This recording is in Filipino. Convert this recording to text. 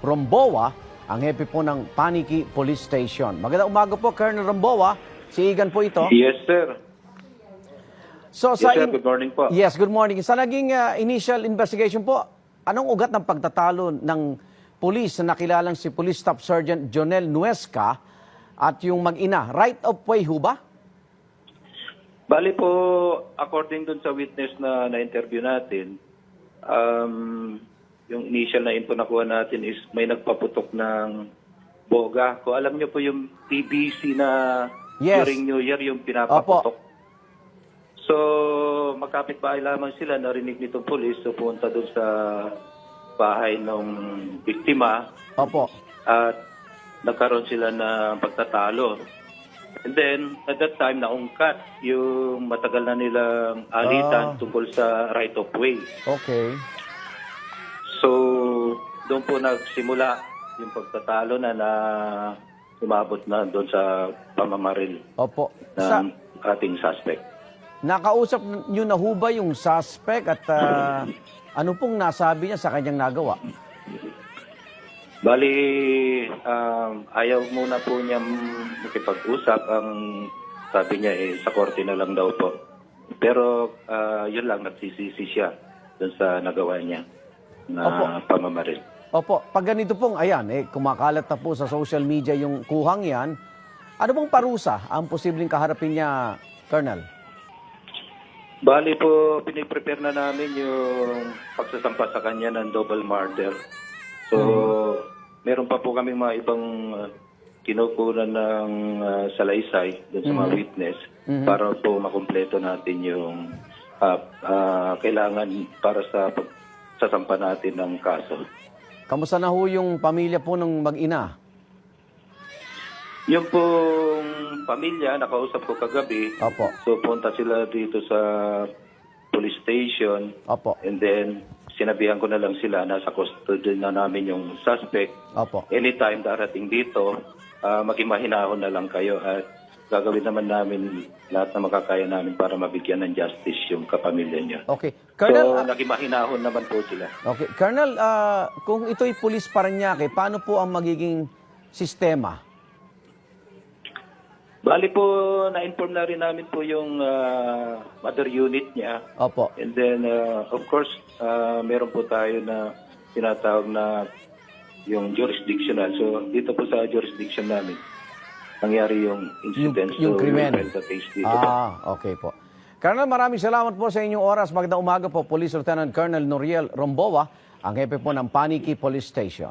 Romboa, ang hepe po ng Paniki Police Station. Magandang umaga po, Colonel Romboa. Si Igan po ito. Yes, sir. So, Yes, sir. Good morning po. Yes, good morning. Sa naging initial investigation po, anong ugat ng pagtatalo ng pulis na nakilalang si Police Staff Sergeant Jonel Nuesca at yung mag-ina? Right of way ho ba? Bali po, according dun sa witness na na-interview natin, yung initial na info nakuha natin is may nagpaputok ng boga. Kung alam niyo po yung PVC na Yes. during New Year, yung pinapaputok. So, magkapit-bahay lamang sila, narinig nitong polis, so punta dun sa bahay ng biktima Opo. at nagkaroon sila ng pagtatalo. And then, at that time, naungkat yung matagal na nilang alitan tungkol sa right of way. Okay. So, doon po nagsimula yung pagtatalo na umabot na doon sa pamamaril Opo. ng ating suspect. Nakausap niyo na ho ba yung suspect at ano pong nasabi niya sa kanyang nagawa? Bali, ayaw muna po niya makipag-usap. Ang sabi niya sa korte na lang daw po. Pero yun lang, nagsisisi siya doon sa nagawa niya na pamamaril. Opo, pag ganito pong, ayan, kumakalat na po sa social media yung kuhang yan, ano pong parusa ang posibleng kaharapin niya, Colonel? Bali po, piniprepare na namin yung pagsasampa sa kanya ng double murder. So, meron pa po kami mga ibang kinukunan ng salaysay dun sa mga witness para po makumpleto natin yung kailangan para sa pagsasampa natin ng kaso. Kamusta na ho yung pamilya po ng mag-ina? Yung pong pamilya, nakausap ko kagabi. Opo. So, punta sila dito sa police station. Opo. And then, sinabihan ko na lang sila, nasa custody na namin yung suspect. Opo. Anytime darating dito, maging mahinahon na lang kayo at gagawin naman namin lahat na makakaya namin para mabigyan ng justice yung kapamilya niya. Okay. Colonel, So, naging mahinahon naman po sila. okay. Colonel, kung ito'y Police Parañaque, paano po ang magiging sistema? Bali po, na-inform na rin namin po yung mother unit niya. Opo. And then, of course, meron po tayo na tinatawag na yung jurisdictional. So, dito po sa jurisdiction namin, nangyari yung incident. Yung so, krimen. we'll file the case dito. Okay po. Colonel, maraming salamat po sa inyong oras. Magandang umaga po, Police Lieutenant Colonel Noriel Romboa, ang hepe po ng Paniki Police Station.